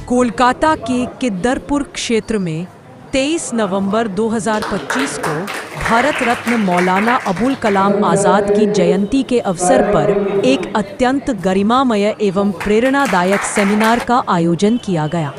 कोलकाता के किद्दरपुर क्षेत्र में 23 नवंबर 2025 को भारत रत्न मौलाना अबुल कलाम आज़ाद की जयंती के अवसर पर एक अत्यंत गरिमामय एवं प्रेरणादायक सेमिनार का आयोजन किया गया।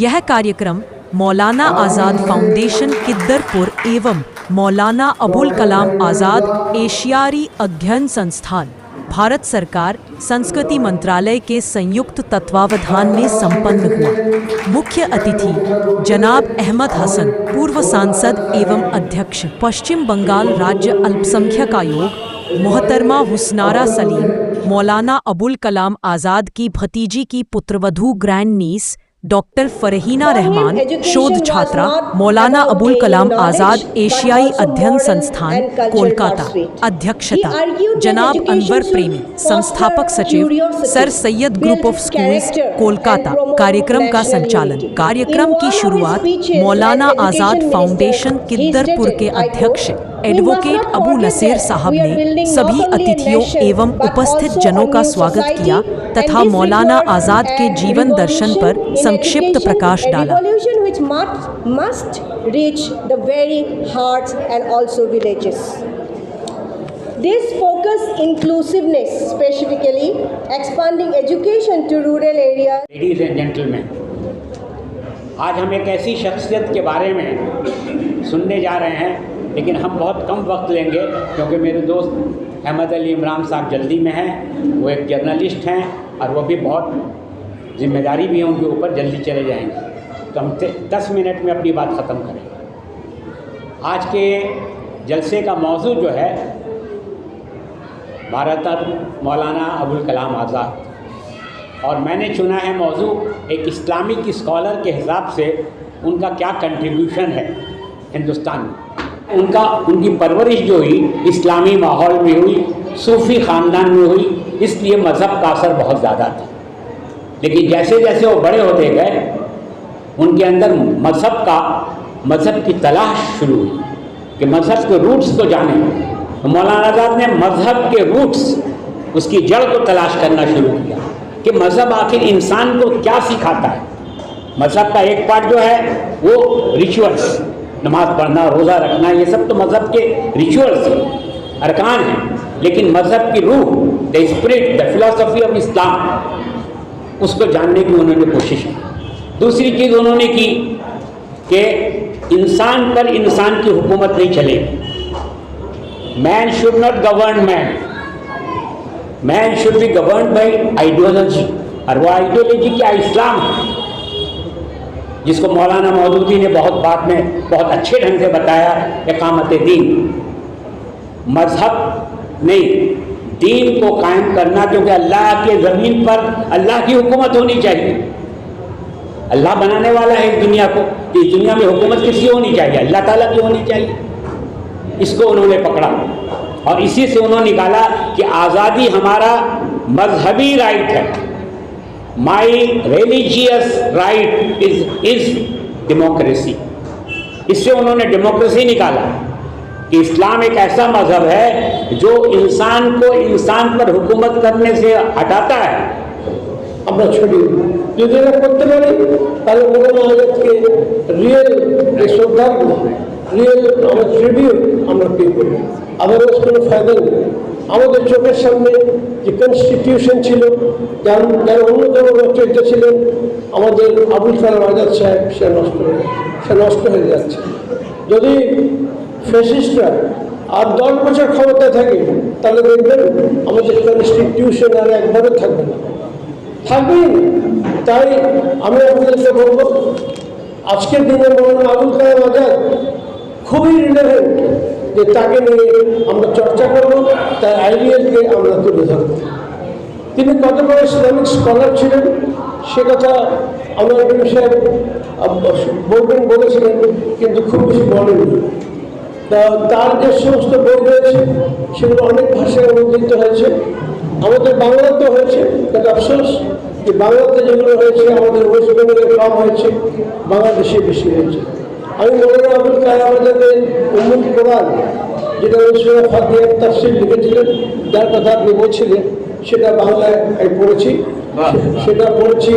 यह कार्यक्रम मौलाना आज़ाद फाउंडेशन किद्दरपुर एवं मौलाना अबुल कलाम आज़ाद एशियाई अध्ययन संस्थान भारत सरकार संस्कृति मंत्रालय के संयुक्त तत्वावधान में संपन्न हुआ। मुख्य अतिथि जनाब अहमद हसन, पूर्व सांसद एवं अध्यक्ष पश्चिम बंगाल राज्य अल्पसंख्यक आयोग, मोहतरमा हुस्नारा सलीम, मौलाना अबुल कलाम आज़ाद की भतीजी की पुत्रवधू ग्रैंड नीस डॉक्टर फरहीना रहमान, शोध छात्रा, मौलाना अबुल कलाम आज़ाद एशियाई अध्ययन संस्थान कोलकाता, अध्यक्षता जनाब अनवर प्रेमी, संस्थापक सचिव sir Syed group of schools Kolkata. कार्यक्रम का संचालन, कार्यक्रम की शुरुआत मौलाना आज़ाद फाउंडेशन किद्दरपुर के अध्यक्ष एडवोकेट अबू नसीर साहब ने सभी अतिथियों एवं उपस्थित जनों का स्वागत किया तथा मौलाना आज़ाद के जीवन दर्शन पर संक्षिप्त प्रकाश डाला। This focus inclusiveness, specifically expanding education to rural areas. Ladies and gentlemen, आज हम एक ऐसी शख्सियत के बारे में सुनने जा रहे हैं, लेकिन हम बहुत कम वक्त लेंगे क्योंकि मेरे दोस्त अहमद अली इमरान साहब जल्दी में हैं। वो एक जर्नलिस्ट हैं और वो भी बहुत जिम्मेदारी भी है उनके ऊपर, जल्दी चले जाएंगे। तो हम 10 मिनट में अपनी बात ख़त्म करेंगे। आज के जलसे का मौजू जो है भारत रत्न मौलाना अबुल कलाम आज़ाद, और मैंने चुना है मौजू एक इस्लामिक स्कॉलर के हिसाब से उनका क्या कंट्रीब्यूशन है हिंदुस्तान में। उनकी परवरिश जो हुई इस्लामी माहौल में हुई, सूफ़ी ख़ानदान में हुई, इसलिए मज़हब का असर बहुत ज़्यादा था। लेकिन जैसे जैसे वो बड़े होते गए उनके अंदर मज़हब की तलाश शुरू हुई कि मज़हब के रूट्स को जाने। तो मौलाना आज़ाद ने मज़हब के रूट्स, उसकी जड़ को तलाश करना शुरू किया कि मज़हब आखिर इंसान को क्या सिखाता है। मज़हब का एक पार्ट जो है वो रिचुअल्स, नमाज पढ़ना, रोज़ा रखना, ये सब तो मज़हब के रिचुअल्स हैं, अरकान हैं। लेकिन मज़हब की रूह, the spirit, the philosophy of Islam, उसको जानने की उन्होंने कोशिश की। दूसरी चीज़ उन्होंने की कि इंसान पर इंसान की हुकूमत नहीं चलेगी। Man should not govern man should be govern by ideology, और वो आइडियोलॉजी क्या इस्लाम है, जिसको मौलाना मौदूदी ने बाद में बहुत अच्छे ढंग से बताया, इकामत दीन, मजहब नहीं दीन को कायम करना, क्योंकि अल्लाह के ज़मीन पर अल्लाह की हुकूमत होनी चाहिए। अल्लाह बनाने वाला है इस दुनिया को, तो इस दुनिया में हुकूमत किसकी होनी चाहिए? अल्लाह ताला की होनी चाहिए। इसको उन्होंने पकड़ा और इसी से उन्होंने निकाला कि आज़ादी हमारा मजहबी राइट है। माई रिलीजियस राइट इज डेमोक्रेसी। इससे उन्होंने डेमोक्रेसी निकाला कि इस्लाम एक ऐसा मजहब है जो इंसान को इंसान पर हुकूमत करने से हटाता है। আমরা ছড়ি যদি এটা করতে পারি তাহলে মৌলানা আজাদকে রিয়েল শ্রদ্ধাগুলো, রিয়েল আমার ট্রিবিউট আমরা পে করি। আদারওয়াইজ কোনো ফায়দা নেই। আমাদের চোখের সামনে যে কনস্টিটিউশন ছিল, যার অন্যতম রচয়িতা ছিলেন আমাদের আবুল কালাম আজাদ সাহেব, সে নষ্ট হয়ে যাচ্ছে। যদি ফ্যাসিস্টরা আর 10 বছর ক্ষমতায় থাকে তাহলে দেখবেন আমাদের কনস্টিটিউশন আর একবারও থাকবে না, থাকবেই। তাই আমি আপনাদেরকে বলবো, আজকের দিনে মৌলানা আবুল কালাম আজাদ খুবই রিলেভেন্ট, যে তাকে নিয়ে আমরা চর্চা করব, তার আইডিয়ালকে আমরা তুলে ধরব। তিনি কত বড় ইসলামিক স্কলার ছিলেন সে কথা আমার এমপি সাহেব বলেছিলেন, কিন্তু খুব বেশি বলেননি। তার যে সমস্ত বই রয়েছে সেগুলো অনেক ভাষায় অনুদিত হয়েছে, আমাদের বাংলাতেও হয়েছে। কিন্তু আফসোস যে বাংলাতে যেগুলো হয়েছে আমাদের ওয়েস্ট বেঙ্গলে কম হয়েছে, বাংলাদেশে বেশি হয়েছে। আমি মৌলানা আবুল কালাম আজাদের উম্মুল কোরআন, যেটা সূরা ফাতিহার তাফসীর লিখেছিলেন, যার কথা আপনি বলছিলেন, সেটা বাংলায় পড়েছি, সেটা পড়েছি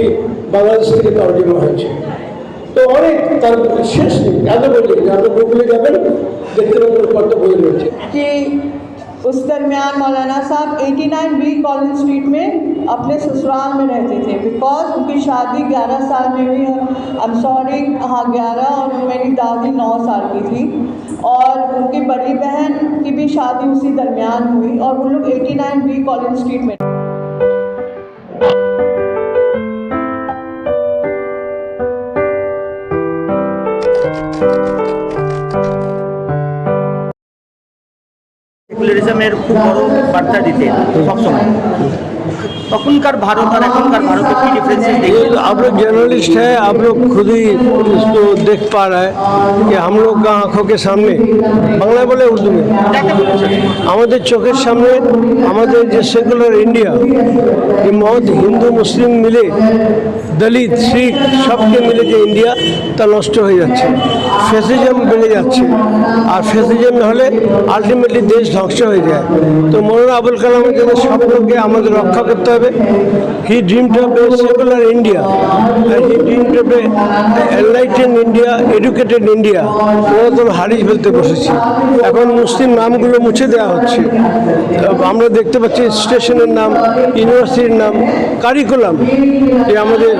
বাংলাদেশ থেকে তর্জমা হয়েছে। তো অনেক তার শেষ নেই, এত বলি আপনি গুগলে যাবেন দেখতে পাবেন কত বই রয়েছে। कि उस दरमियान मौलाना साहब 89B कॉलेज स्ट्रीट में अपने ससुराल में रहते थे, बिकॉज उनकी शादी 11 साल में हुई है। आई एम सॉरी, हाँ 11, और मेरी दादी 9 साल की थी, और उनकी बड़ी बहन की भी शादी उसी दरमियान हुई, और वो लोग 89B कॉलेज स्ट्रीट में। সেকুলারিজমের খুব বড় বার্তা দিতেন সবসময়। তখনকার ভারত আর এখনকার ভারতে কি डिफरेंसेस देखते हैं? आप लोग जर्नलिस्ट हैं, आप लोग खुद ही इसको देख पा रहे हैं कि हम लोग का आंखों के सामने, বাংলায় বলে উর্দু में, আমাদের চোখের সামনে আমাদের যে সেকুলার ইন্ডিয়া, এই মহৎ হিন্দু মুসলিম মিলে, দলিত শিখ সবকে মিলে যে ইন্ডিয়া, তা নষ্ট হয়ে যাচ্ছে, ফ্যাসিজম বেড়ে যাচ্ছে, আর ফ্যাসিজম না হলে আলটিমেটলি দেশ ধ্বংস হয়ে যায়। তো মৌলানা আবুল কালামের জন্য স্বপ্নকে আমাদের রক্ষা করতে হবে। He dreamed of a secular India, he dreamed of a enlightened India, educated India. ওরা তো হারিয়ে ফেলতে বসেছি, এখন মুসলিম নামগুলো মুছে দেওয়া হচ্ছে। আমরা দেখতে পাচ্ছি স্টেশনের নাম, ইউনিভার্সিটির নাম, কারিকুলাম যে আমাদের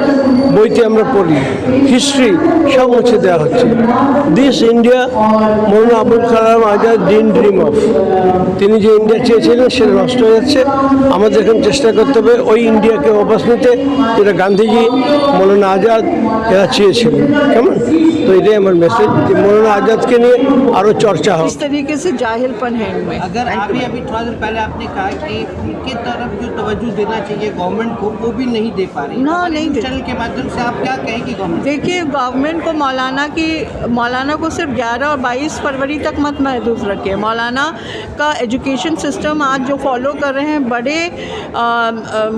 বইতে আমরা পড়ি, হিস্ট্রি সব মুছে দেওয়া হচ্ছে। This India Maulana Abul Kalam Azad dean dream of, তিনি যে ইন্ডিয়া চেয়েছিলেন সেটা নষ্ট হয়ে যাচ্ছে। আমাদের এখন চেষ্টা করতে হবে ওই ইন্ডিয়াকে वापस নিতে, যেটা গান্ধীজি, মৌলানা আজাদ এরা চেয়েছিলেন। কেমন? তো এটাই আমার মেসেজ যে মৌলানা আজাদকে নিয়ে আরও চর্চা হোক। इस तरीके से जाहिलपन है इनमें। अगर अभी थोड़ा देर पहले आपने कहा कि उनके तरफ जो तवज्जो देना चाहिए गवर्नमेंट को, वो भी नहीं दे पा रही। ना, नहीं दे। चैनल के माध्यम से आप क्या कहेंगे गवर्नमेंट? देखिए, गवर्नमेंट को मौलाना को सिर्फ 11 और 22 फरवरी तक मत महदूद रखिए। मौलाना का एजुकेशन सिस्टम आज जो फॉलो कर रहे हैं, बड़े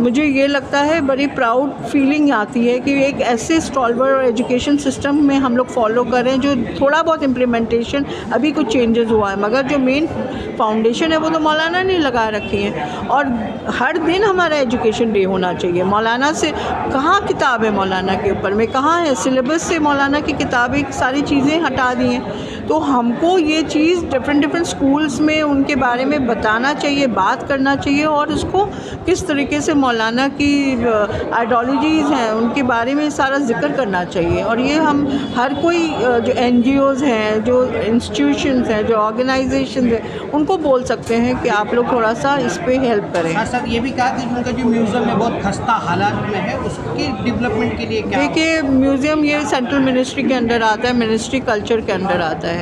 मुझे ये लगता है बड़ी प्राउड फीलिंग आती है कि एक ऐसे स्टॉलवर एजुकेशन सिस्टम में हम लोग फॉलो कर रहे हैं जो थोड़ा बहुत इम्प्लीमेंटेशन अभी कुछ चेंजेस हुआ है, मगर जो मेन फाउंडेशन है वो तो मौलाना ने लगा रखी है। और हर दिन हमारा एजुकेशन डे होना चाहिए। मौलाना से कहाँ किताब है, मौलाना के ऊपर में कहाँ है सिलेबस से मौलाना की किताबें सारी चीज़ें हटा दी हैं। तो हमको ये चीज़ डिफरेंट स्कूल्स में उनके बारे में बताना चाहिए, बात करना चाहिए, और उसको किस तरीके से मौलाना की आइडियोलॉजीज़ हैं उनके बारे में सारा जिक्र करना चाहिए। और ये हम हर कोई जो NGOs हैं, जो इंस्टीट्यूशंस हैं, जो ऑर्गेनाइजेशंस हैं, उनको बोल सकते हैं कि आप लोग थोड़ा सा इस पे हेल्प करें। साथ साथ ये भी कहा कि उनका जो म्यूजियम है बहुत खस्ता हालात में है, उसके डेवलपमेंट के लिए क्या? देखिए, म्यूज़ियम ये सेंट्रल मिनिस्ट्री के अंडर आता है, मिनिस्ट्री कल्चर के अंडर आता है।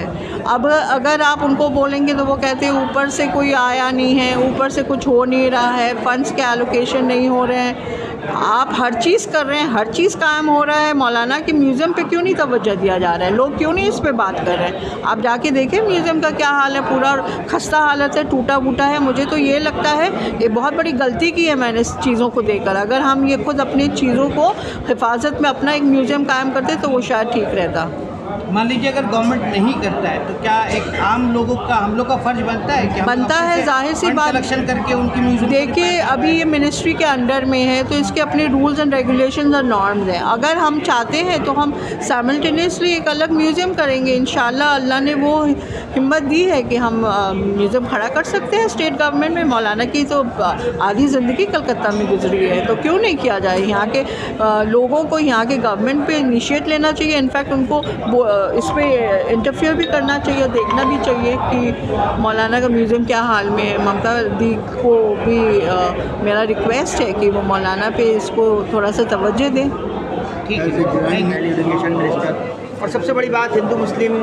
अब अगर आप उनको बोलेंगे तो वो कहते हैं ऊपर से कोई आया नहीं है, ऊपर से कुछ हो नहीं रहा है, फंड्स के एलोकेशन नहीं हो रहे हैं। आप हर चीज़ कर रहे हैं, हर चीज़ कायम हो रहा है, मौलाना के म्यूज़ियम पे क्यों नहीं तवज्जो दिया जा रहा है? लोग क्यों नहीं इस पे बात कर रहे हैं? आप जाके देखें म्यूज़ियम का क्या हाल है, पूरा खस्ता हालत है, टूटा फूटा है। मुझे तो ये लगता है ये बहुत बड़ी गलती की है मैंने इस चीज़ों को देखकर। अगर हम ये खुद अपनी चीज़ों को हिफाजत में अपना एक म्यूज़ियम कायम करते तो वो शायद ठीक रहता। मान लीजिए अगर गवर्नमेंट नहीं करता है तो क्या एक आम लोगों का, हम लोग का फर्ज बनता है कि बनता है, जाहिर सी बात। कलेक्शन करके उनकी म्यूजियम, देखिए अभी ये मिनिस्ट्री के अंडर में है तो इसके अपने रूल्स एंड रेगुलेशंस और नॉर्म्स हैं। अगर हम चाहते हैं तो हम साइमल्टेनियसली एक अलग म्यूज़ियम करेंगे इंशाल्लाह। अल्लाह ने वो हिम्मत दी है कि हम म्यूज़ियम खड़ा कर सकते हैं स्टेट गवर्नमेंट में। मौलाना की तो आधी ज़िंदगी कलकत्ता में गुजरी है, तो क्यों नहीं किया जाए? यहाँ के लोगों को, यहाँ के गवर्नमेंट पे इनिशिएट लेना चाहिए। इनफैक्ट उनको इस पर इंटरफेयर भी करना चाहिए, देखना भी चाहिए कि मौलाना का म्यूज़ियम क्या हाल में है। ममता दी को भी मेरा रिक्वेस्ट है कि वो मौलाना पे इसको थोड़ा सा तवज्जो दें। ठीक है, एजुकेशन मिनिस्टर। और सबसे बड़ी बात, हिंदू मुस्लिम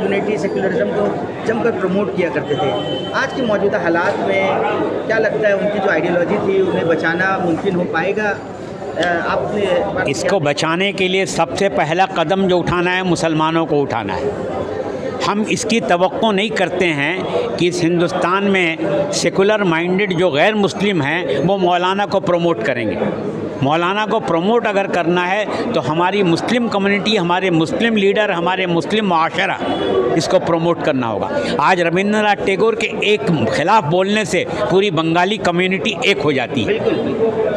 यूनिटी सेक्युलरिज्म को जमकर प्रमोट किया करते थे। आज के मौजूदा हालात में क्या लगता है उनकी जो आइडियोलॉजी थी उन्हें बचाना मुमकिन हो पाएगा? आपने इसको बचाने के लिए सबसे पहला कदम जो उठाना है, मुसलमानों को उठाना है। हम इसकी तवक्को नहीं करते हैं कि इस हिंदुस्तान में सेकुलर माइंडेड जो गैर मुस्लिम हैं वो मौलाना को प्रमोट करेंगे। मौलाना को प्रमोट अगर करना है तो हमारी मुस्लिम कम्युनिटी, हमारे मुस्लिम लीडर, हमारे मुस्लिम मुआशरा, इसको प्रमोट करना होगा। आज रविंद्रनाथ टैगोर के एक खिलाफ बोलने से पूरी बंगाली कम्युनिटी एक हो जाती है,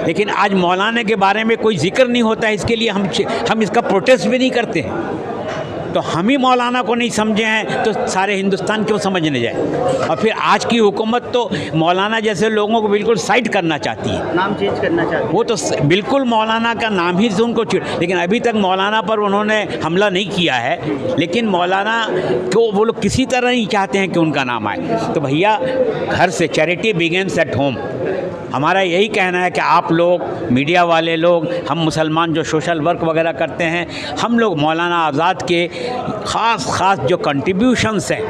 लेकिन आज मौलाना के बारे में कोई जिक्र नहीं होता है। इसके लिए हम इसका प्रोटेस्ट भी नहीं करते हैं। तो हम ही मौलाना को नहीं समझे हैं तो सारे हिंदुस्तान क्यों समझने जाए। और फिर आज की हुकूमत तो मौलाना जैसे लोगों को बिल्कुल साइड करना चाहती है, नाम चेंज करना चाहते हैं। वो तो बिल्कुल मौलाना का नाम ही से उनको लेकिन अभी तक मौलाना पर उन्होंने हमला नहीं किया है, लेकिन मौलाना को वो लोग किसी तरह नहीं चाहते हैं कि उनका नाम आए। तो भैया, घर से चैरिटी बिगिंस एट होम। हमारा यही कहना है कि आप लोग, मीडिया वाले लोग, हम मुसलमान जो सोशल वर्क वगैरह करते हैं, हम लोग मौलाना आज़ाद के ख़ास जो कंट्रीब्यूशंस हैं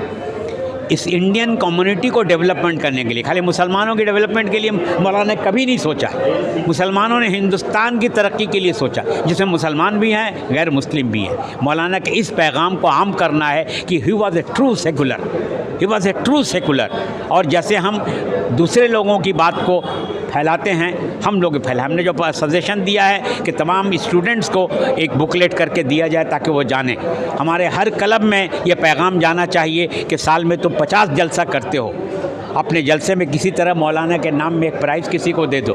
इस इंडियन कम्युनिटी को डेवलपमेंट करने के लिए, खाली मुसलमानों की डेवलपमेंट के लिए मौलाना ने कभी नहीं सोचा। मुसलमानों ने हिंदुस्तान की तरक्की के लिए सोचा, जिसमें मुसलमान भी हैं, गैर मुस्लिम भी हैं। मौलाना के इस पैगाम को आम करना है कि he was a true secular, और जैसे हम दूसरे लोगों की बात को फैलाते हैं, हम लोग फैलाएं। हमने जो सजेशन दिया है कि तमाम स्टूडेंट्स को एक बुकलेट करके दिया जाए ताकि वो जानें। हमारे हर क्लब में ये पैगाम जाना चाहिए कि साल में तुम 50 जलसा करते हो, अपने जलसे में किसी तरह मौलाना के नाम में एक प्राइज़ किसी को दे दो।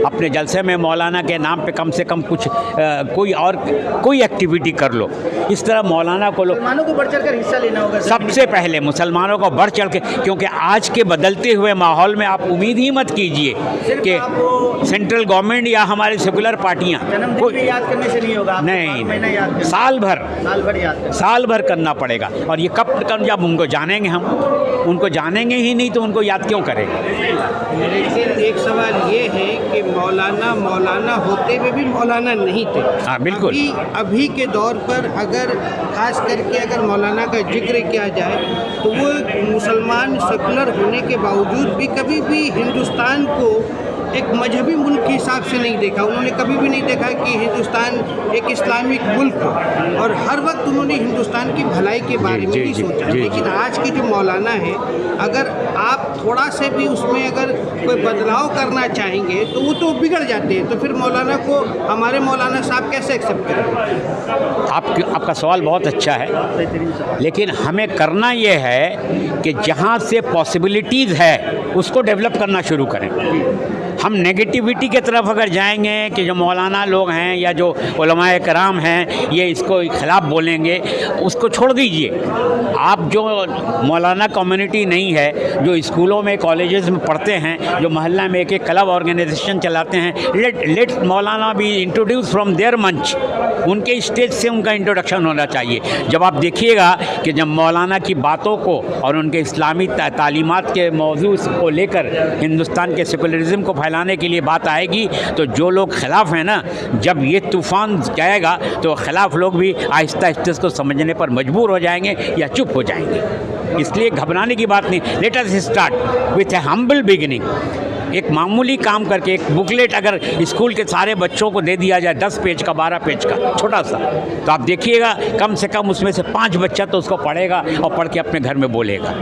अपने जलसे में मौलाना के नाम पे कम से कम कुछ कोई एक्टिविटी कर लो। इस तरह मौलाना को मुसलमानों को बढ़ चढ़कर हिस्सा लेना होगा। सबसे पहले मुसलमानों को बढ़ चढ़ के, क्योंकि आज के बदलते हुए माहौल में आप उम्मीद ही मत कीजिए कि सेंट्रल गवर्नमेंट या हमारी सेकुलर पार्टियाँ याद करने से नहीं होगा। नहीं, साल भर करना पड़ेगा। और ये कब जब उनको जानेंगे, हम उनको जानेंगे ही नहीं तो उनको याद क्यों करेंगे। लेकिन एक सवाल ये है कि मौलाना होते हुए भी मौलाना नहीं थे। हाँ, बिल्कुल। अभी के दौर पर अगर खास करके अगर मौलाना का जिक्र किया जाए तो वो मुसलमान सेकुलर होने के बावजूद भी कभी भी हिंदुस्तान को एक मजहबी मुल्क के हिसाब से नहीं देखा। उन्होंने कभी भी नहीं देखा कि हिंदुस्तान एक इस्लामिक मुल्क हो, और हर वक्त उन्होंने हिंदुस्तान की भलाई के बारे में ही सोचा। लेकिन आज की जो मौलाना है, अगर आप थोड़ा से भी उसमें अगर कोई बदलाव करना चाहेंगे तो वो तो बिगड़ जाते हैं। तो फिर मौलाना को हमारे मौलाना साहब कैसे एक्सेप्ट करेंगे? आपका सवाल बहुत अच्छा है, लेकिन हमें करना ये है कि जहाँ से पॉसिबिलिटीज़ है उसको डेवलप करना शुरू करें। हम नेगेटिविटी के तरफ अगर जाएंगे कि जो मौलाना लोग हैं या जो उलमाए कराम हैं ये इसको खिलाफ बोलेंगे, उसको छोड़ दीजिए। आप जो मौलाना कम्युनिटी नहीं है, जो स्कूलों में कॉलेजेस में पढ़ते हैं, जो मोहल्ला में एक क्लब ऑर्गेनाइजेशन चलाते हैं, लेट मौलाना भी इंट्रोड्यूस फ्रॉम देयर मंच। उनके स्टेज से उनका इंट्रोडक्शन होना चाहिए। जब आप देखिएगा कि जब मौलाना की बातों को और उनके इस्लामी तालीमात के मौजू को लेकर हिंदुस्तान के सेकुलरिज्म को फैलाने के लिए बात आएगी, तो जो लोग खिलाफ हैं ना, जब ये तूफ़ान जाएगा तो खिलाफ लोग भी आहिस्ता आहिस्ता इसको समझने पर मजबूर हो जाएंगे या चुप हो जाएंगे। इसलिए घबराने की बात नहीं। Let us start with A humble beginning. एक मामूली काम करके एक बुकलेट अगर स्कूल के सारे बच्चों को दे दिया जाए, 10 पेज का, 12 पेज का, छोटा सा, तो आप देखिएगा कम से कम उसमें से 5 बच्चा तो उसको पढ़ेगा और पढ़ के अपने घर में बोलेगा।